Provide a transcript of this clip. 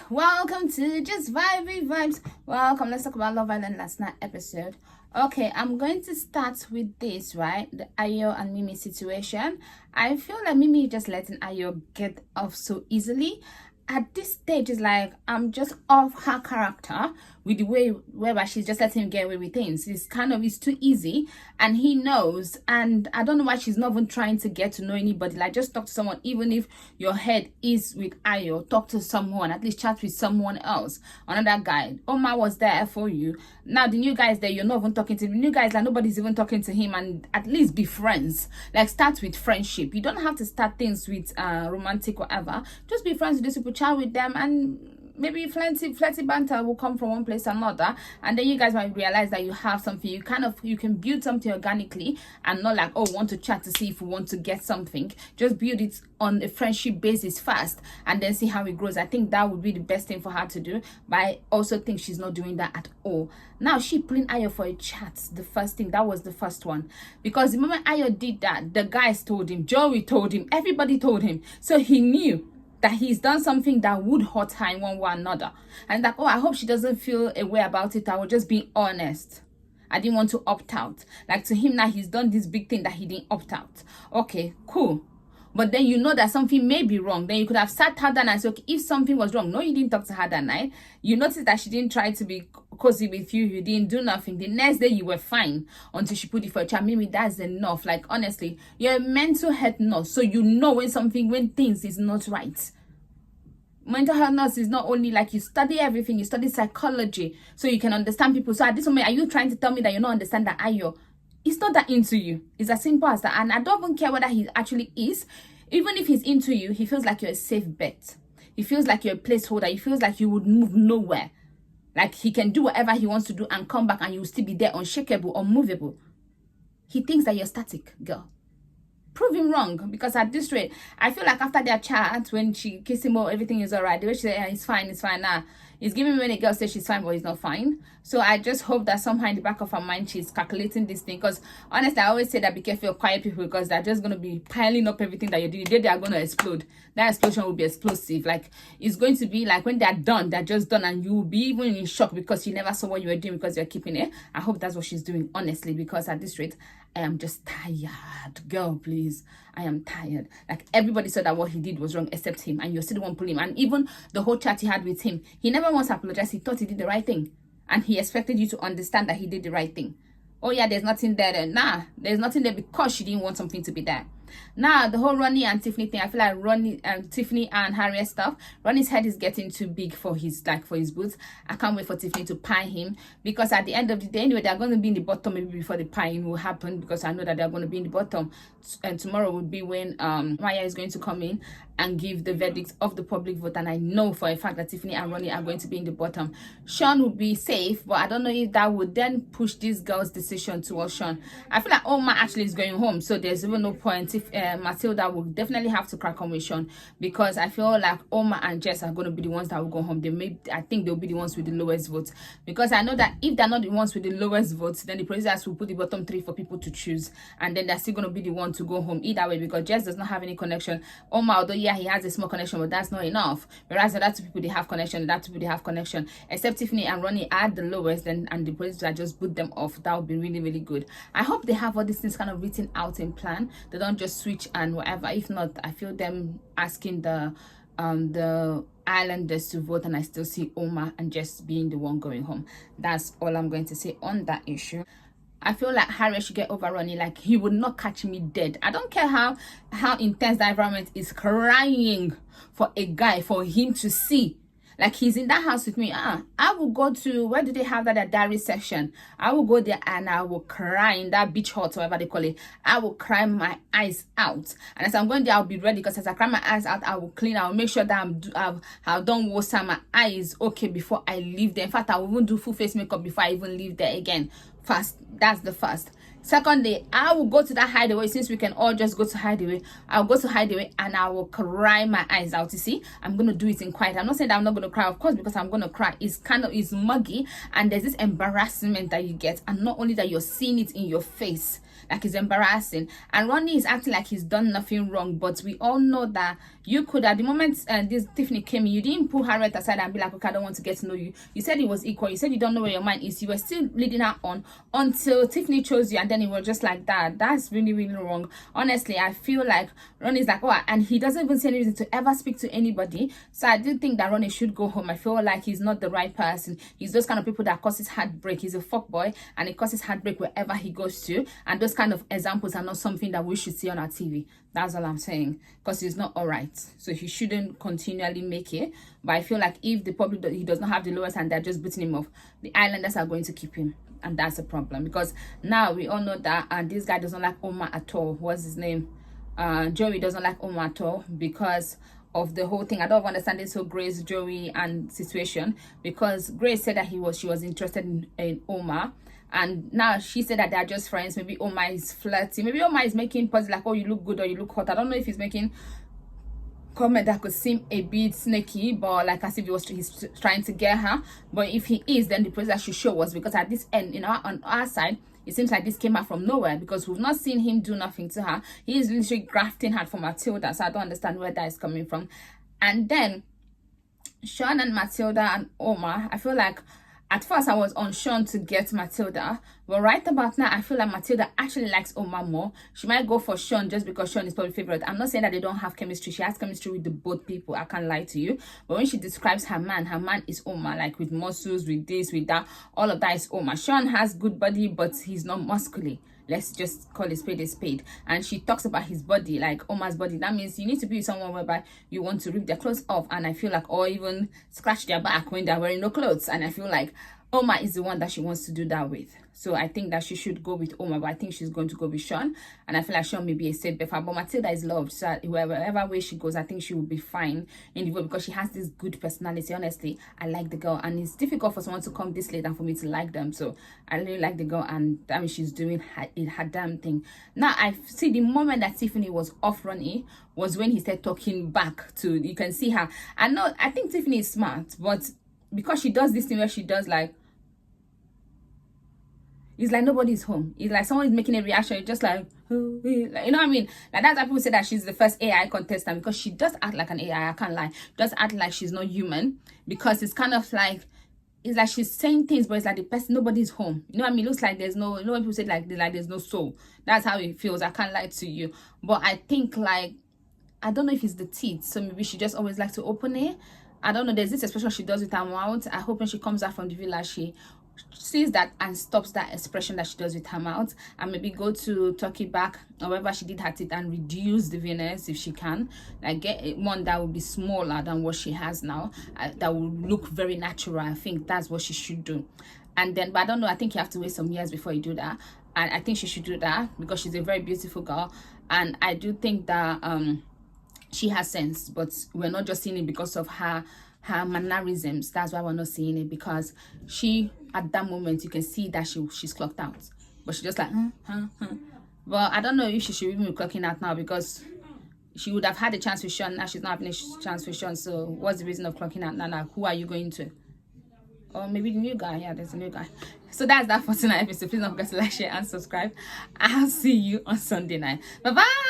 welcome to Just Vibey Vibes. Welcome. Let's talk about Love Island last night episode. Okay, I'm going to start with this, right? The Ayo and Mimii situation. I feel like Mimii just letting Ayo get off so easily. At this stage, it's like I'm just off her character with the way whereby she's just letting him get away with things. It's too easy, and he knows. And I don't know why she's not even trying to get to know anybody. Like, just talk to someone, even if your head is with Ayo. Talk to someone, at least chat with someone else, another guy. Omar was there for you. Now the new guy is there. You're not even talking to the new guys. Like, nobody's even talking to him. And at least be friends. Like, start with friendship. You don't have to start things with romantic whatever. Just be friends with these people. Chat with them, and maybe plenty banter will come from one place to another, and then you guys might realize that you have something. You can build something organically, and not like, oh, want to chat to see if we want to get something. Just build it on a friendship basis first, and then see how it grows. I think that would be the best thing for her to do, but I also think she's not doing that at all. Now she pulling Ayo for a chat. The first thing, that was the first one, because the moment Ayo did that, the guys told him, Joey told him, everybody told him, so he knew that he's done something that would hurt her in one way or another. And like, oh, I hope she doesn't feel a way about it. I was just being honest. I didn't want to opt out. Like, to him now, he's done this big thing that he didn't opt out. Okay, cool. But then you know that something may be wrong. Then you could have sat her down and said, okay, if something was wrong. No, you didn't talk to her that night. You noticed that she didn't try to be cozy with you. You didn't do nothing. The next day you were fine until she put it for a chat. Mimii, that's enough. Like, honestly, you're a mental health nurse, so you know when things is not right. Mental health nurse is not only like, you study everything, you study psychology, so you can understand people. So at this moment, are you trying to tell me that you don't understand that Ayo is not that into you? It's as simple as that. And I don't even care whether he actually is. Even if he's into you, he feels like you're a safe bet. He feels like you're a placeholder. He feels like you would move nowhere. Like, he can do whatever he wants to do and come back and you will still be there, unshakable, unmovable. He thinks that you're static, girl. Prove him wrong, because at this rate, I feel like after their chat, when she kissed him, oh, everything is all right. The way she said, yeah, it's fine. Nah, it's giving me when a girl says she's fine, but he's not fine. So I just hope that somehow in the back of her mind, she's calculating this thing. Because honestly, I always say that be careful of quiet people, because they're just going to be piling up everything that you're doing. They are going to explode. That explosion will be explosive. Like, it's going to be like when they're done, they're just done, and you will be even in shock because you never saw what you were doing because you're keeping it. I hope that's what she's doing, honestly, because at this rate, I am just tired. Girl, please. I am tired. Like, everybody said that what he did was wrong except him, and you're still the one pulling him. And even the whole chat he had with him, he never once apologized. He thought he did the right thing, and he expected you to understand that he did the right thing. Oh yeah, there's nothing there then. Nah, there's nothing there because she didn't want something to be there. Now, the whole Ronnie and Tiffany thing, I feel like Tiffany and Harriet stuff, Ronnie's head is getting too big for his boots. I can't wait for Tiffany to pie him, because at the end of the day, anyway, they're going to be in the bottom maybe before the pieing will happen, because I know that they're going to be in the bottom. And tomorrow will be when Maya is going to come in and give the verdict of the public vote, and I know for a fact that Tiffany and Ronnie are going to be in the bottom. Sean would be safe, but I don't know if that would then push this girl's decision towards Sean. I feel like Omar actually is going home, so there's even no point. If Matilda will definitely have to crack on with Sean, because I feel like Omar and Jess are going to be the ones that will go home. I think they'll be the ones with the lowest votes, because I know that if they're not the ones with the lowest votes, then the producers will put the bottom three for people to choose, and then they're still going to be the one to go home either way, because Jess does not have any connection. Omar, although yeah, he has a small connection, but that's not enough. Whereas the other two people, they have connection, except Tiffany and Ronnie are the lowest, and the producers are just put them off. That would be really, really good. I hope they have all these things kind of written out in plan. They don't just switch and whatever. If not, I feel them asking the islanders to vote, and I still see Omar and Jess being the one going home. That's all I'm going to say on that issue. I feel like Harriet should get over Ronnie. Like, he would not catch me dead. I don't care how intense the environment is, crying for a guy, for him to see. Like, he's in that house with me. I will go to, where do they have that, at diary section? I will go there and I will cry in that beach hut, whatever they call it. I will cry my eyes out. And as I'm going there, I'll be ready, because as I cry my eyes out, I will clean. I will make sure that I've done wash my eyes okay before I leave there. In fact, I will even do full face makeup before I even leave there again. First, that's the first. Second day, I will go to that hideaway, since we can all just go to hideaway. I'll go to hideaway and I will cry my eyes out. You see, I'm going to do it in quiet. I'm not saying that I'm not going to cry, of course, because I'm going to cry. It's muggy, and there's this embarrassment that you get. And not only that, you're seeing it in your face. like it's embarrassing. And Ronnie is acting like he's done nothing wrong, but we all know that you could, at the moment this Tiffany came in, you didn't pull Harriet aside and be like, okay, I don't want to get to know you. You said it was equal. You said you don't know where your mind is. You were still leading her on until Tiffany chose you, and then it was just like that. That's really, really wrong. Honestly, I feel like Ronnie's like, oh, and he doesn't even see any reason to ever speak to anybody. So I do think that Ronnie should go home. I feel like he's not the right person. He's those kind of people that causes heartbreak. He's a fuckboy, and he causes heartbreak wherever he goes to. And those kind of examples are not something that we should see on our TV. That's all I'm saying, because it's not all right. So he shouldn't continually make it. But I feel like if the public, he does not have the lowest and they're just beating him off, the islanders are going to keep him. And that's a problem, because now we all know that this guy doesn't like Omar at all. What's his name? Joey doesn't like Omar at all because of the whole thing. I don't understand this whole Grace, Joey and situation, because Grace said that she was interested in Omar, and now she said that they're just friends. Maybe Omar is flirty. Maybe Omar is making positive, like, oh, you look good or you look hot. I don't know if he's making comment that could seem a bit snaky, but like as if he's trying to get her. But if he is, then the process that should show us, because at this end, on our side, it seems like this came out from nowhere, because we've not seen him do nothing to her. He is literally grafting hard for Matilda, so I don't understand where that is coming from. And then Sean and Matilda and Omar, I feel like at first I was on Sean to get Matilda, but right about now I feel like Matilda actually likes Omar more. She might go for Sean just because Sean is probably favorite. I'm not saying that they don't have chemistry. She has chemistry with the both people, I can't lie to you. But when she describes her man is Omar, like with muscles, with this, with that, all of that is Omar. Sean has good body, but he's not muscular. Let's just call a spade a spade. And she talks about his body, like Omar's body. That means you need to be with someone whereby you want to rip their clothes off, and I feel like, or even scratch their back when they're wearing no clothes. And I feel like Omar is the one that she wants to do that with. So I think that she should go with Omar, but I think she's going to go with Sean. And I feel like Sean may be a safe bet, but Matilda is loved. So wherever way she goes, I think she will be fine in the vote, because she has this good personality. Honestly, I like the girl, and it's difficult for someone to come this late and for me to like them. So I really like the girl, and I mean, she's doing her damn thing. Now I see the moment that Tiffany was off Ronnie was when he started talking back to, you can see her. I think Tiffany is smart, but because she does this thing where she does like, it's like nobody's home. It's like someone is making a reaction. It's just like, you know what I mean? Like that's why people say that she's the first AI contestant, because she does act like an AI. I can't lie. Does act like she's not human, because it's kind of like, it's like she's saying things, but it's like the person, nobody's home. You know what I mean? It looks like there's no, you know when people say like there's no soul. That's how it feels. I can't lie to you. But I think like, I don't know if it's the teeth. So maybe she just always likes to open it. I don't know. There's this expression she does with her mouth. I hope when she comes out from the villa, she sees that and stops that expression that she does with her mouth, and maybe go to Turkey back or wherever she did her teeth and reduce the veneers if she can, like get one that will be smaller than what she has now, that will look very natural. I think that's what she should do. And then, but I don't know, I think you have to wait some years before you do that, and I think she should do that because she's a very beautiful girl. And I do think that she has sense, but we're not just seeing it because of her mannerisms. That's why we're not seeing it, because she, at that moment, you can see that she's clocked out, but she's just like But I don't know if she should even be clocking out now, because she would have had a chance with Sean. Now she's not having a chance with Sean, so what's the reason of clocking out now? Who are you going to? Or maybe the new guy. Yeah, there's a new guy. So that's that for tonight episode. Please don't forget to like, share and subscribe. I'll see you on Sunday night. Bye bye.